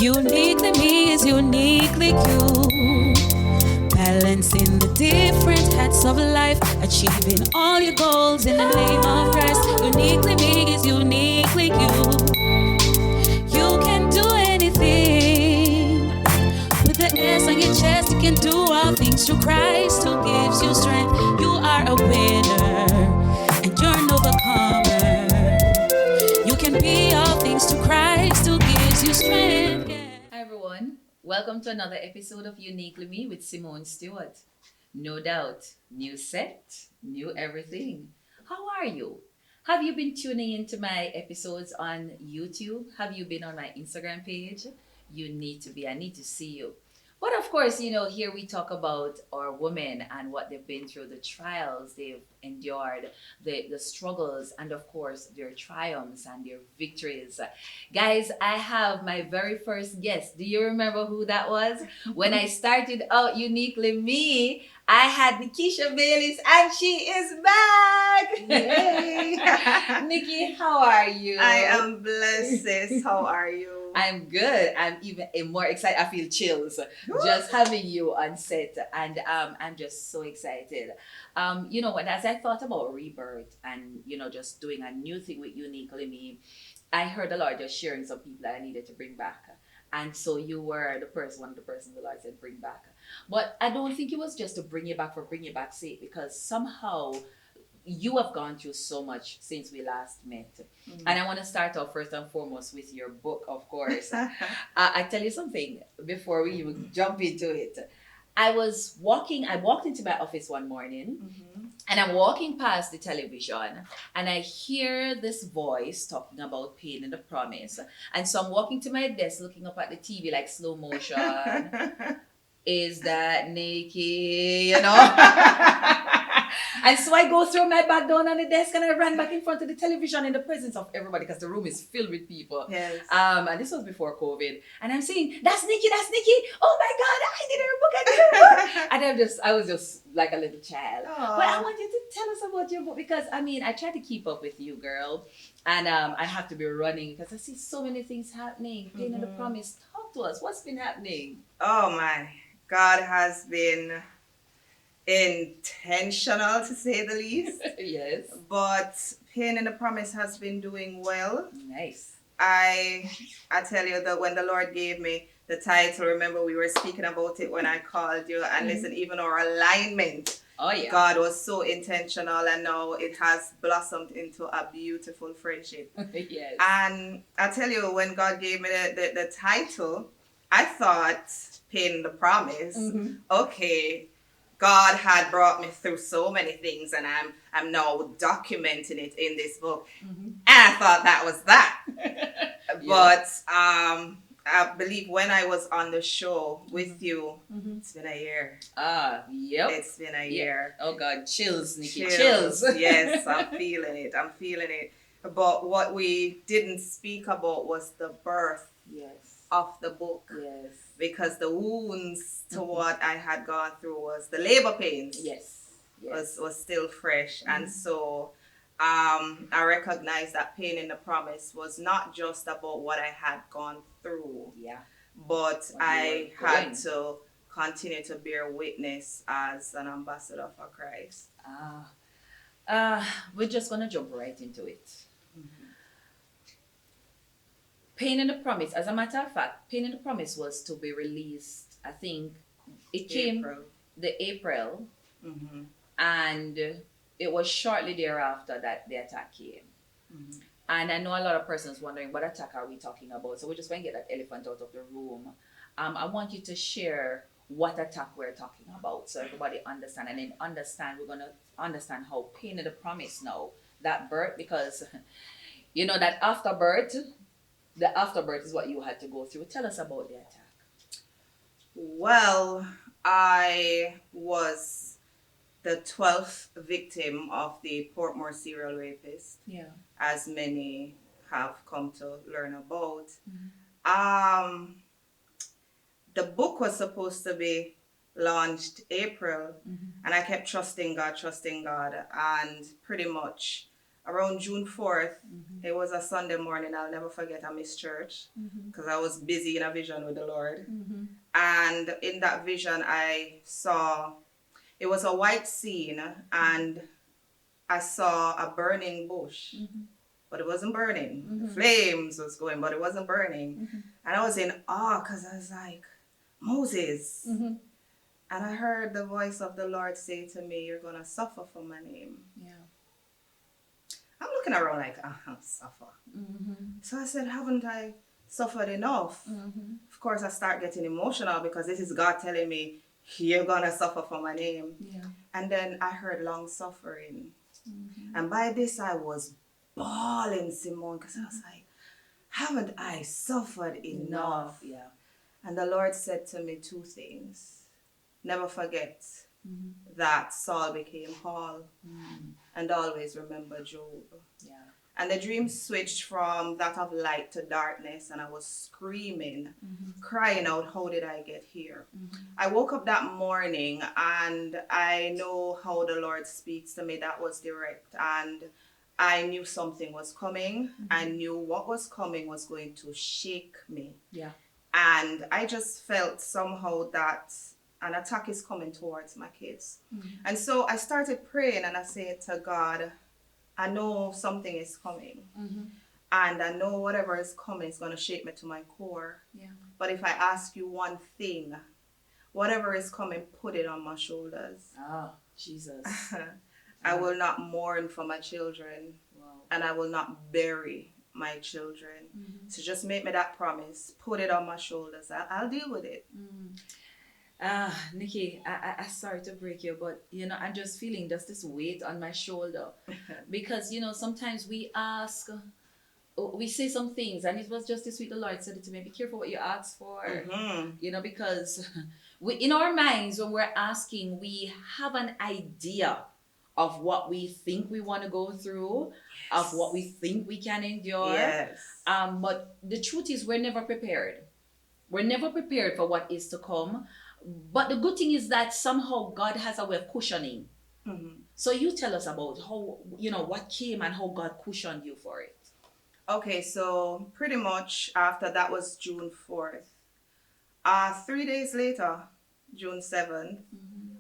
Uniquely me is uniquely you. Balancing the different hats of life, achieving all your goals in the name of Christ. Uniquely me is uniquely you. You can do anything. With the S on your chest, you can do all things through Christ who gives you strength. You are a winner and you're an overcomer. You can be all things to Christ who gives you strength. Yeah. Hi everyone, welcome to another episode of Uniquely Me with Simone Stewart. No doubt, new set, new everything. How are you? Have you been tuning into my episodes on YouTube? Have you been on my Instagram page? You need to be. I need to see you. But of course, here we talk about our women and what they've been through, the trials they've endured, the struggles, and of course, their triumphs and their victories. Guys, I have my very first guest. Do you remember who that was? When I started out Uniquely Me, I had Nikisha Baylis, and she is back. Yay! Nikki, how are you? I am blessed, sis. How are you? I'm good. I'm even more excited. I feel chills just having you on set, and I'm just so excited. You know what? As I thought about rebirth and just doing a new thing with Uniquely Me, I heard the Lord just sharing some people that I needed to bring back. And so you were one of the persons the Lord said bring back. But I don't think it was just to bring you back for bring you back's sake, because somehow you have gone through so much since we last met. And I want to start off first and foremost with your book, of course. I tell you something before we even jump into it. I walked into my office one morning, and I'm walking past the television, and I hear this voice talking about pain and the promise. And so I'm walking to my desk looking up at the TV like slow motion. Is that Nikki, And so I go throw my bag down on the desk and I ran back in front of the television in the presence of everybody because the room is filled with people. Yes. And this was before COVID. And I'm saying, that's Nikki. Oh my God, I did her book. And I was just like a little child. Aww. But I want you to tell us about your book because, I try to keep up with you, girl. And I have to be running because I see so many things happening. Pain and the Promise. Talk to us. What's been happening? Oh my. God has been intentional, to say the least. Yes. But Pain and the Promise has been doing well. Nice. I tell you that when the Lord gave me the title, remember we were speaking about it when I called you, and listen, even our alignment, Oh yeah. God was so intentional, and now it has blossomed into a beautiful friendship. Yes. And I tell you, when God gave me the title, I thought Pain and the Promise. Okay, God had brought me through so many things, and I'm now documenting it in this book. And I thought that was that. But I believe when I was on the show with you, it's been a year. Yep. It's been a year. Oh God, chills, Nikki, chills. Yes, I'm feeling it. But what we didn't speak about was the birth of the book. Yes. Because the wounds to what I had gone through was the labor pains. Yes. Was still fresh. And so I recognized that Pain in the Promise was not just about what I had gone through. Yeah. But I had to continue to bear witness as an ambassador for Christ. We're just gonna jump right into it. Pain and the Promise, as a matter of fact, Pain and the Promise was to be released, I think it came the April, and it was shortly thereafter that the attack came. And I know a lot of persons wondering, what attack are we talking about? So we're just going to get that elephant out of the room. I want you to share what attack we're talking about so everybody understand, and then we're going to understand how Pain and the Promise now, that birth, because that afterbirth, the afterbirth is what you had to go through. Tell us about the attack. Well, I was the 12th victim of the Portmore serial rapist, as many have come to learn about. The book was supposed to be launched April, and I kept trusting God, and pretty much around June 4th, it was a Sunday morning. I'll never forget. I missed church because I was busy in a vision with the Lord. And in that vision, I saw, it was a white scene, and I saw a burning bush, but it wasn't burning. The flames was going, but it wasn't burning. And I was in awe because I was like, Moses. And I heard the voice of the Lord say to me, you're going to suffer for my name. Yeah. I'm looking around like, suffer. So I said, haven't I suffered enough? Of course, I start getting emotional because this is God telling me, you're going to suffer for my name. Yeah. And then I heard long suffering. And by this, I was bawling, Simone, because I was like, haven't I suffered enough? Yeah. And the Lord said to me two things. Never forget that Saul became Paul. And always remember Job. Yeah. And the dream switched from that of light to darkness, and I was screaming, crying out, how did I get here? I woke up that morning, and I know how the Lord speaks to me. That was direct, and I knew something was coming. I knew what was coming was going to shake me. Yeah. And I just felt somehow that an attack is coming towards my kids. And so I started praying, and I said to God, I know something is coming. And I know whatever is coming is going to shake me to my core. Yeah. But if I ask you one thing, whatever is coming, put it on my shoulders. Ah, Jesus. I will not mourn for my children. Wow. And I will not bury my children. So just make me that promise. Put it on my shoulders. I'll deal with it. Nikki, I sorry to break you, but you know, I'm just feeling just this weight on my shoulder. Because, you know, sometimes we ask, we say some things, and it was just this week the Lord said it to me, be careful what you ask for. You know, because we, in our minds, when we're asking, we have an idea of what we think we want to go through, of what we think we can endure. Yes. But the truth is, we're never prepared. We're never prepared for what is to come. But the good thing is that somehow God has a way of cushioning. So you tell us about how, you know, what came and how God cushioned you for it. Okay, so pretty much after that was June 4th. 3 days later, June 7th,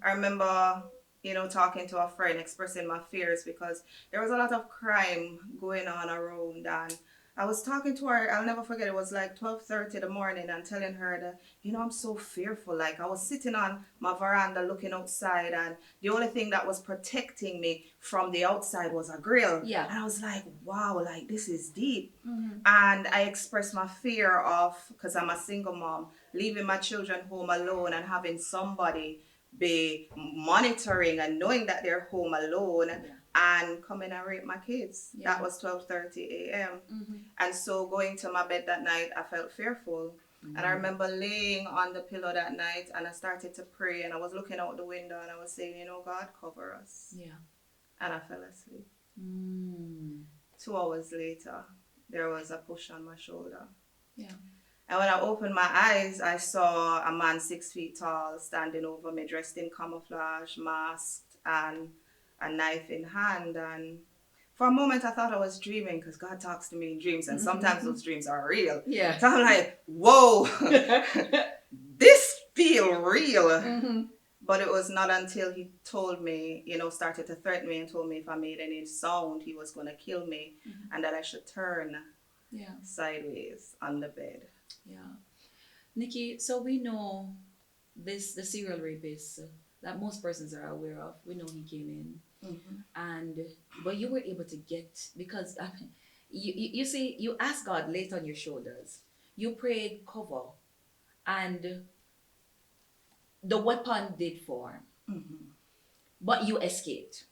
I remember, you know, talking to a friend, expressing my fears because there was a lot of crime going on around, and I was talking to her, I'll never forget, it was like 12:30 in the morning, and telling her that, you know, I'm so fearful. Like, I was sitting on my veranda looking outside, and the only thing that was protecting me from the outside was a grill. Yeah. And I was like, wow, like, this is deep. And I expressed my fear of, because I'm a single mom, leaving my children home alone and having somebody be monitoring and knowing that they're home alone. And come in and rape my kids. Yeah. That was 12:30 a.m. And so going to my bed that night, I felt fearful. And I remember laying on the pillow that night, and I started to pray, and I was looking out the window, and I was saying, you know, God, cover us. Yeah. And I fell asleep. 2 hours later, there was a push on my shoulder. Yeah. And when I opened my eyes, I saw a man 6 feet tall standing over me, dressed in camouflage, masked, and a knife in hand. And for a moment I thought I was dreaming, because God talks to me in dreams, and sometimes those dreams are real. Yeah. So I'm like, whoa, this feel real. But it was not until he told me, you know, started to threaten me and told me if I made any sound, he was going to kill me, and that I should turn sideways on the bed. Yeah. Nikki, so we know the serial rapist that most persons are aware of. We know he came in. But you were able to get, because I mean, you see, you asked God laid on your shoulders, you prayed cover, and the weapon did form, but you escaped.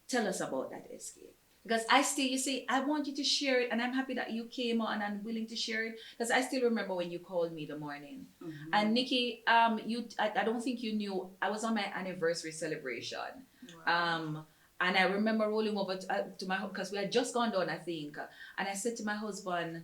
Tell us about that escape, because I still, you see, I want you to share it, and I'm happy that you came on and willing to share it, because I still remember when you called me the morning. And Nikki, I don't think you knew, I was on my anniversary celebration. Wow. And I remember rolling over to my home, because we had just gone down, I think. And I said to my husband,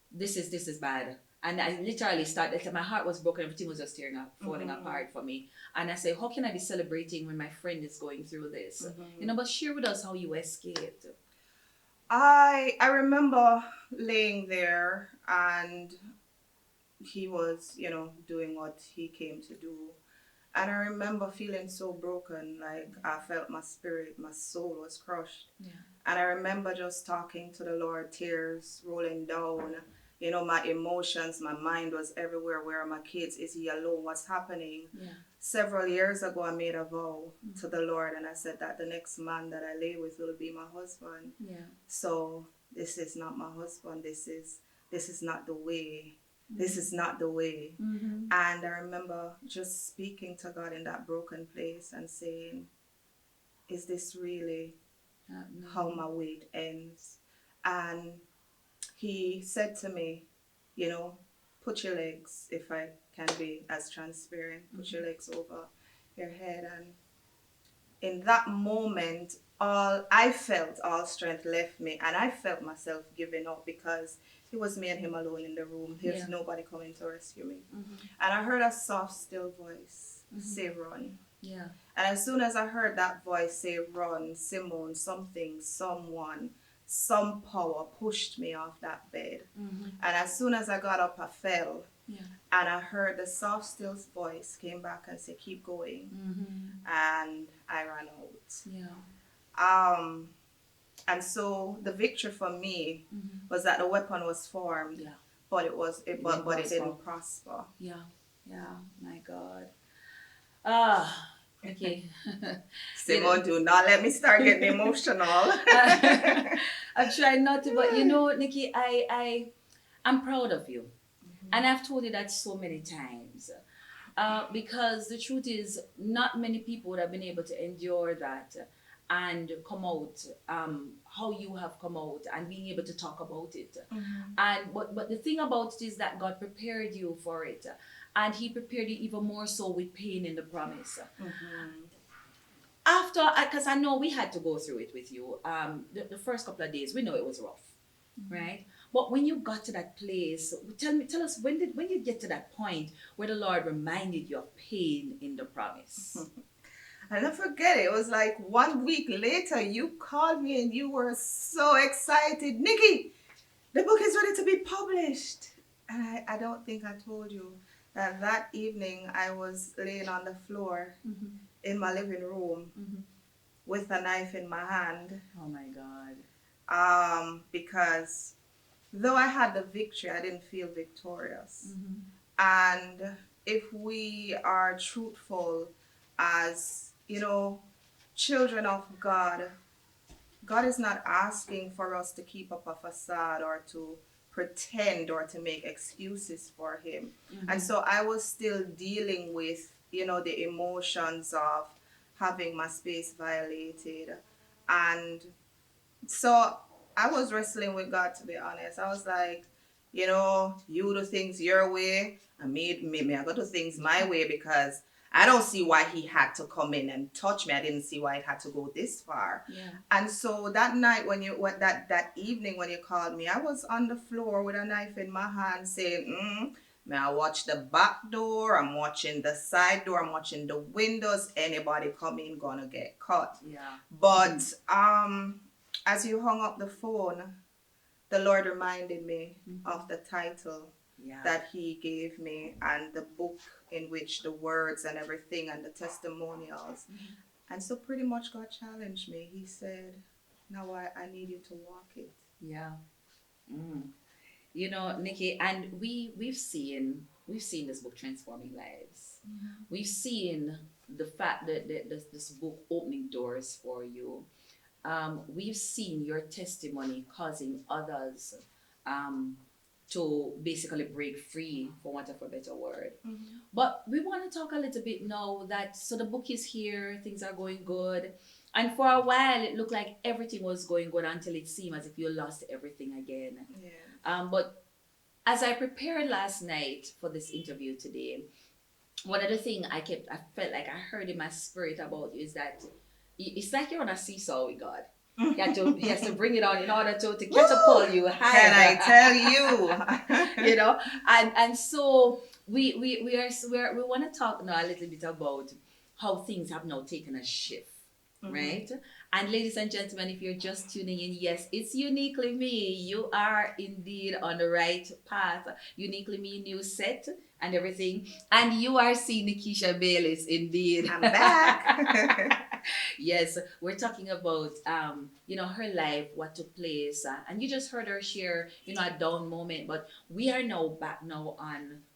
this is bad. And I literally started, my heart was broken, everything was just falling apart for me. And I said, how can I be celebrating when my friend is going through this? You know, but share with us how you escaped. I remember laying there and he was, doing what he came to do. And I remember feeling so broken, like I felt my spirit, my soul was crushed. Yeah. And I remember just talking to the Lord, tears rolling down. My emotions, my mind was everywhere. Where are my kids? Is he alone? What's happening? Yeah. Several years ago, I made a vow to the Lord, and I said that the next man that I lay with will be my husband. Yeah. So this is not my husband. This is not the way. This is not the way. Mm-hmm. And I remember just speaking to God in that broken place and saying, is this really how my wait ends? And he said to me, put your legs, if I can be as transparent, put your legs over your head. And in that moment, all strength left me, and I felt myself giving up because it was me and him alone in the room. There's nobody coming to rescue me. Mm-hmm. And I heard a soft, still voice say, run. Yeah. And as soon as I heard that voice say, run, Simone, something, someone, some power pushed me off that bed. Mm-hmm. And as soon as I got up, I fell. Yeah. And I heard the soft, still voice came back and said, keep going. Mm-hmm. And I ran out. Yeah. And so the victory for me was that the weapon was formed, but it didn't prosper. Yeah. Yeah. My God. Ah. Okay. Simone, do not let me start getting emotional. I'm trying not to, but Nikki, I'm proud of you. And I've told you that so many times. Because the truth is, not many people would have been able to endure that and come out how you have come out and being able to talk about it. And but the thing about it is that God prepared you for it. And he prepared you even more so with pain in the promise. After, because I know we had to go through it with you, the first couple of days, we know it was rough, right? But when you got to that place, tell us, when you get to that point where the Lord reminded you of pain in the promise? I'll never forget it. It was like 1 week later, you called me and you were so excited. Nikki, the book is ready to be published. And I don't think I told you that evening I was laying on the floor in my living room with a knife in my hand. Oh my God. Because though I had the victory, I didn't feel victorious. And if we are truthful as, children of God, God is not asking for us to keep up a facade or to pretend or to make excuses for him. And so I was still dealing with, the emotions of having my space violated. And so I was wrestling with God, to be honest. I was like, you do things your way, and me, I go do things my way, because I don't see why he had to come in and touch me. I didn't see why it had to go this far. Yeah. And so that night that evening when you called me, I was on the floor with a knife in my hand saying, may I watch the back door, I'm watching the side door, I'm watching the windows, anybody come in gonna get caught. Yeah. But as you hung up the phone, the Lord reminded me of the title that he gave me and the book in which the words and everything and the testimonials. And so pretty much God challenged me. He said, now I need you to walk it. Yeah. Nikki, and we've seen this book transforming lives. We've seen the fact that this book opening doors for you. We've seen your testimony causing others to basically break free, for want of a better word. But we want to talk a little bit now so the book is here, things are going good. And for a while, it looked like everything was going good until it seemed as if you lost everything again. Yeah. But as I prepared last night for this interview today, one of the things I felt like I heard in my spirit about you is that it's like you're on a seesaw with God. He has to bring it on in order to catapult you higher. Can I tell you? And so we want to talk now a little bit about how things have now taken a shift, right? And ladies and gentlemen, if you're just tuning in, yes, it's Uniquely Me. You are indeed on the right path. Uniquely Me, new set and everything. And you are seeing Nikisha Bayliss, indeed. I'm back. Yes, we're talking about her life, what took place, and you just heard her share a down moment. But we are now back now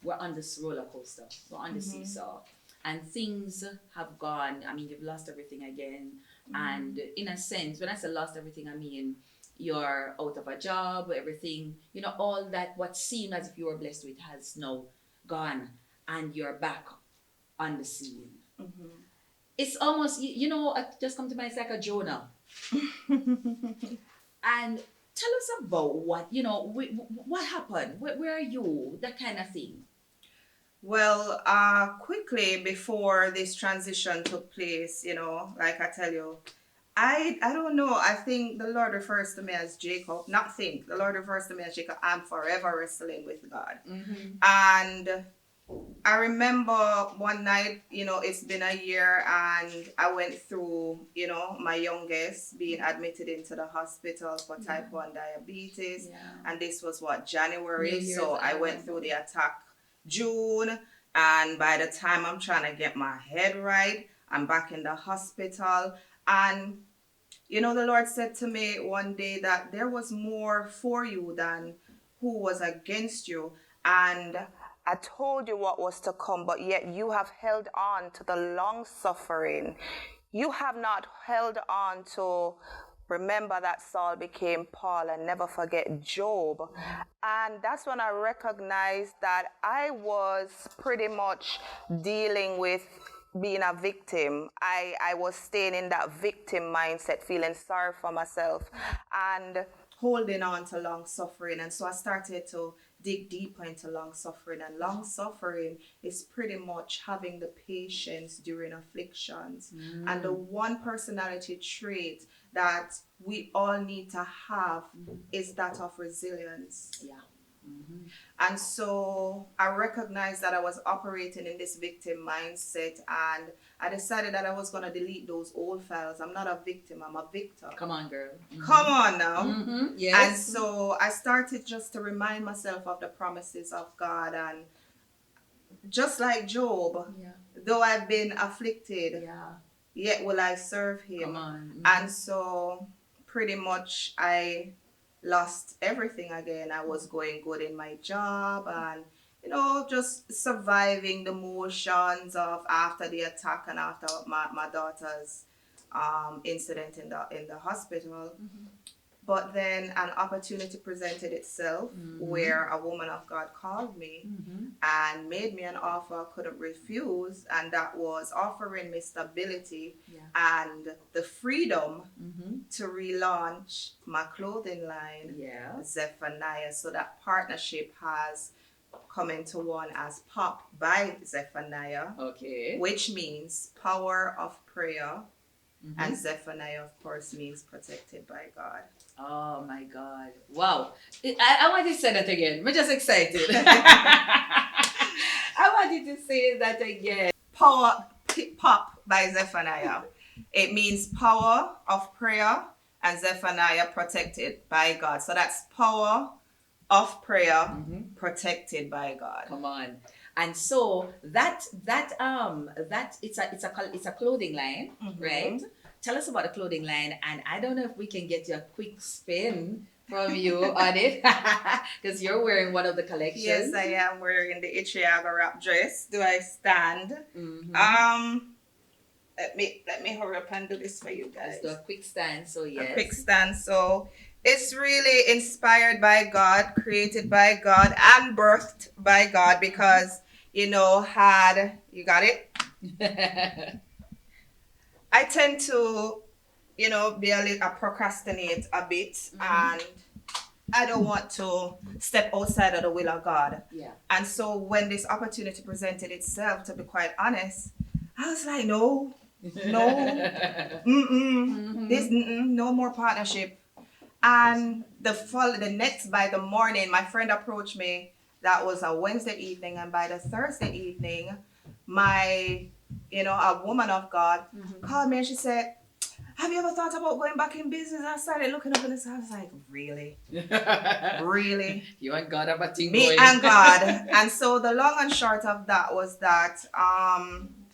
we're on this roller coaster, we're on the seesaw, and things have gone. I mean, you've lost everything again, and in a sense, when I say lost everything, I mean you're out of a job, everything, all that what seemed as if you were blessed with has now gone, and you're back on the scene. It's almost, it just come to mind, it's like a Jonah. And tell us about what happened. Where are you? That kind of thing. Well, quickly before this transition took place, like I tell you, I don't know. I think the Lord refers to me as Jacob. Not think. The Lord refers to me as Jacob. I'm forever wrestling with God. And I remember one night, it's been a year, and I went through, my youngest being admitted into the hospital for type 1 diabetes. And this was January. So I went through the attack June. And by the time I'm trying to get my head right, I'm back in the hospital. And, the Lord said to me one day that there was more for you than who was against you. And I told you what was to come, but yet you have held on to the long suffering. You have not held on to remember that Saul became Paul and never forget Job. And that's when I recognized that I was pretty much dealing with being a victim. I was staying in that victim mindset, feeling sorry for myself and holding on to long suffering. And so I started to dig deeper into long suffering. And long suffering is pretty much having the patience during afflictions. And the one personality trait that we all need to have is that of resilience. And so I recognized that I was operating in this victim mindset, and I decided that I was going to delete those old files. I'm not a victim, I'm a victor. Come on, girl. Come on now. Yes. And so I started just to remind myself of the promises of God. And just like Job, though I've been afflicted, yet will I serve him. Come on. And so pretty much I lost everything again. I was going good in my job and, just surviving the motions of after the attack and after my daughter's incident in the hospital. But then an opportunity presented itself where a woman of God called me and made me an offer I couldn't refuse, and that was offering me stability and the freedom to relaunch my clothing line, Zephaniah. So that partnership has come into one as P.O.P by Zephaniah, which means power of prayer. And Zephaniah, of course, means protected by God. Oh my God. Wow. I want you to say that again. I'm just excited. I want you to say that again. P.O.P by Zephaniah. It means power of prayer, and Zephaniah protected by God. So that's power of prayer protected by God. Come on. And so that it's a clothing line, right? Tell us about the clothing line, and I don't know if we can get you a quick spin from you on it, because you're wearing one of the collections. Yes, I am wearing the Ichiaga wrap dress. Do I stand? Let me hurry up and do this for you guys. Let's do a quick stand. So yes, a quick stand. So it's really inspired by God, created by God, and birthed by God, because you got it. I tend to, be a procrastinate a bit, and I don't want to step outside of the will of God. And so when this opportunity presented itself, to be quite honest, I was like, no, no more partnership. And the next, by the morning, my friend approached me. That was a Wednesday evening, and by the Thursday evening, a woman of God called me and she said, have you ever thought about going back in business? I started looking up in the sky. I was like, really? Really? You and God have a thing Me going. and God. And so the long and short of that was that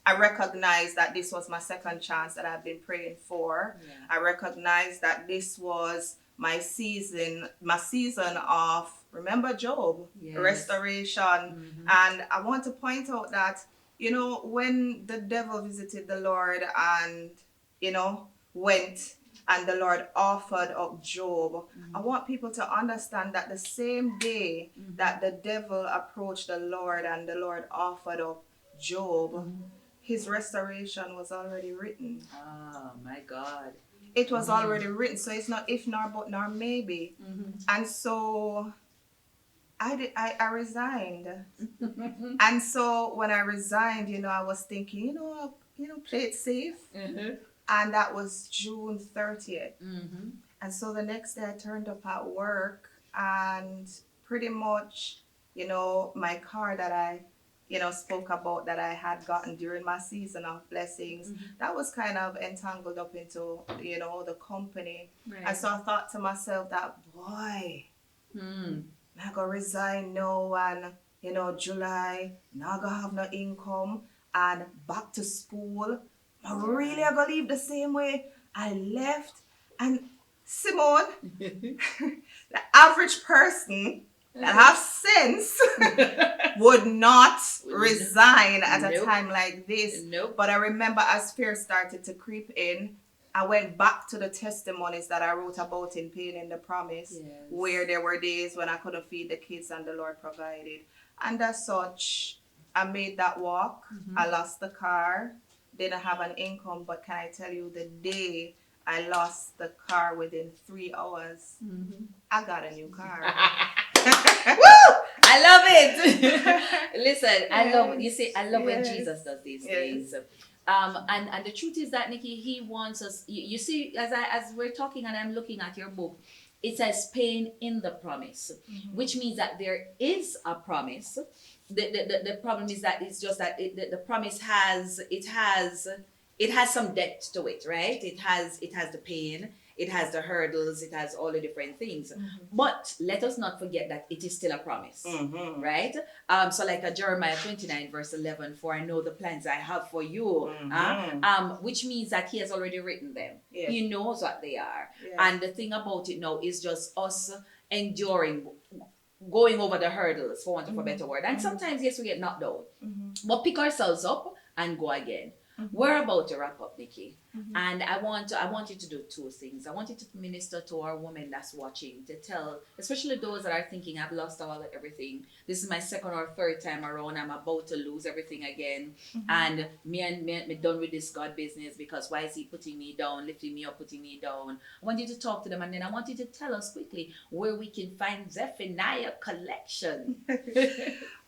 I recognized that this was my second chance that I've been praying for. Yeah. I recognized that this was my season of, remember Job, Yes. restoration. And I want to point out that, when the devil visited the Lord and, went and the Lord offered up Job, I want people to understand that the same day that the devil approached the Lord and the Lord offered up Job, his restoration was already written. Oh my God. It was already written. So it's not if nor but nor maybe. And so I resigned. And so when I resigned, I was thinking, play it safe. And that was June 30th. And so the next day I turned up at work and pretty much, my car that I, spoke about that I had gotten during my season of blessings, that was kind of entangled up into, the company. Right. And so I thought to myself that, boy, I'm going to resign now and, July, not going to have no income and back to school. I really am going to leave the same way I left. And Simone, the average person that have sense would not resign at a time like this. Nope. But I remember as fear started to creep in, I went back to the testimonies that I wrote about in Pain in the Promise, Yes. where there were days when I couldn't feed the kids and the Lord provided. And as such, I made that walk. I lost the car, didn't have an income, but can I tell you, the day I lost the car within 3 hours, I got a new car. Woo! I love it. Listen, I love, you see, I love when Jesus does these things. And the truth is that, Nikki, he wants us, you see, as we're talking and I'm looking at your book, it says pain in the promise, which means that there is a promise. The problem is that it's just that the promise has some depth to it, right? It has the pain, it has the hurdles, it has all the different things. But let us not forget that it is still a promise, right? So like a Jeremiah 29 verse 11, for I know the plans I have for you, which means that he has already written them. Yeah. He knows what they are. Yeah. And the thing about it now is just us enduring, going over the hurdles, for want of a better word. And sometimes, yes, we get knocked down, but pick ourselves up and go again. We're about to wrap up, Nikki, and I want you to do two things. I want you to minister to our women that's watching, to tell, especially those that are thinking, I've lost everything. This is my second or third time around. I'm about to lose everything again, and me done with this God business, because why is he putting me down, lifting me up, putting me down? I want you to talk to them, and then I want you to tell us quickly where we can find Zephaniah collection.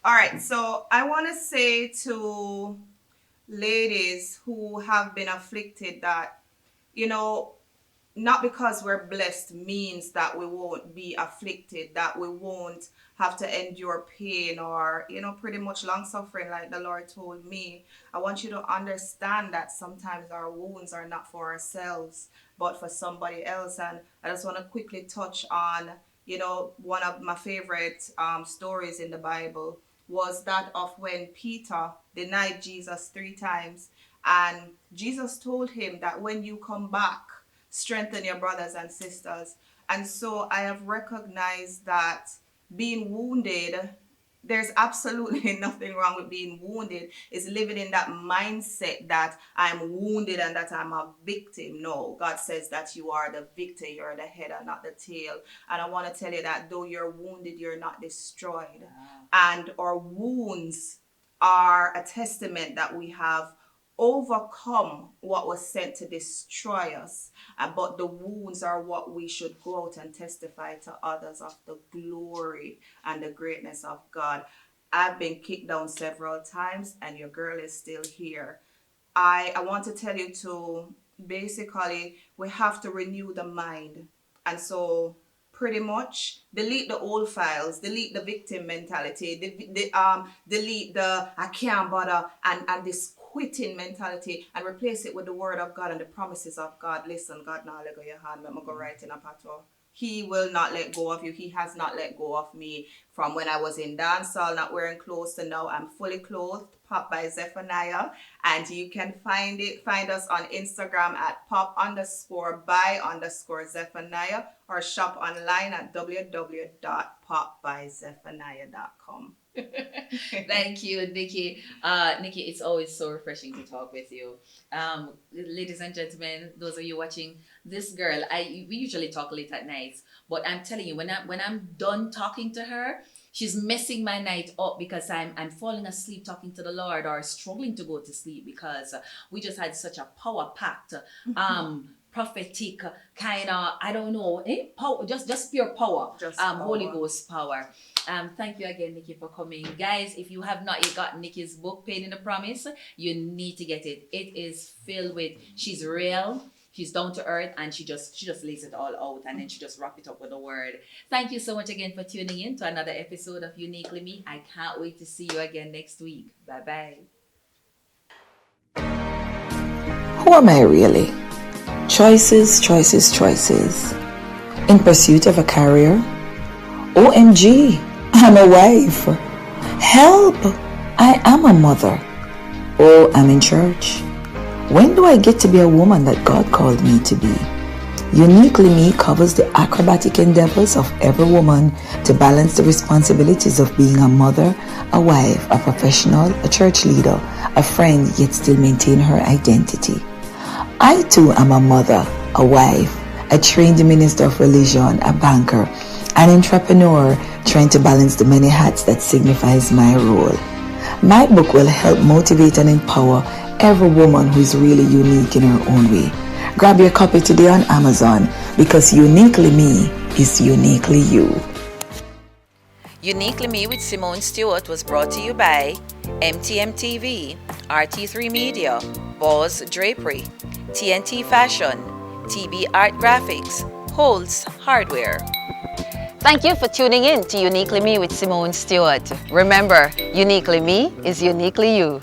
All right, so I want to say to ladies who have been afflicted that, not because we're blessed means that we won't be afflicted, that we won't have to endure pain or, pretty much long suffering like the Lord told me. I want you to understand that sometimes our wounds are not for ourselves, but for somebody else. And I just want to quickly touch on, one of my favorite stories in the Bible was that of when Peter denied Jesus 3 times. And Jesus told him that when you come back, strengthen your brothers and sisters. And so I have recognized that being wounded, there's absolutely nothing wrong with being wounded. It's living in that mindset that I'm wounded and that I'm a victim. No, God says that you are the victor, you're the head and not the tail. And I want to tell you that though you're wounded, you're not destroyed. And our wounds are a testament that we have overcome what was sent to destroy us, but the wounds are what we should go out and testify to others of the glory and the greatness of God. I've been kicked down several times and your girl is still here. I want to tell you to basically, we have to renew the mind. And so pretty much delete the old files, delete the victim mentality, delete the I can't bother and this quitting mentality and replace it with the word of God and the promises of God. Listen, God now let go your hand. Let me go right in a patois. He will not let go of you. He has not let go of me. From when I was in dancehall, not wearing clothes, to now I'm fully clothed. P.O.P by Zephaniah. And you can find us on Instagram at pop_by_Zephaniah or shop online at www.popbyzephaniah.com. Thank you, Nikki. Nikki, it's always so refreshing to talk with you. Ladies and gentlemen, those of you watching, this girl, we usually talk late at night, but I'm telling you, when I'm done talking to her, she's messing my night up because I'm falling asleep talking to the Lord or struggling to go to sleep because we just had such a power-packed, prophetic kind of, I don't know, power, just pure power, Holy Ghost power. Thank you again, Nikki, for coming. Guys, if you have not yet got Nikki's book, Pain in the Promise, you need to get it. It is filled with, she's real, she's down to earth, and she just lays it all out, and then she just wrap it up with a word. Thank you so much again for tuning in to another episode of Uniquely Me. I can't wait to see you again next week. Bye-bye. Who am I really? Choices, choices, choices. In pursuit of a career? OMG, I'm a wife. Help! I am a mother. Oh, I'm in church. When do I get to be a woman that God called me to be? Uniquely Me covers the acrobatic endeavors of every woman to balance the responsibilities of being a mother, a wife, a professional, a church leader, a friend, yet still maintain her identity. I too am a mother, a wife, a trained minister of religion, a banker, an entrepreneur trying to balance the many hats that signifies my role. My book will help motivate and empower every woman who is really unique in her own way. Grab your copy today on Amazon because Uniquely Me is uniquely you. Uniquely Me with Simone Stewart was brought to you by MTM TV, RT3 Media, Boz Drapery, TNT Fashion, TB Art Graphics, Holtz Hardware. Thank you for tuning in to Uniquely Me with Simone Stewart. Remember, Uniquely Me is uniquely you.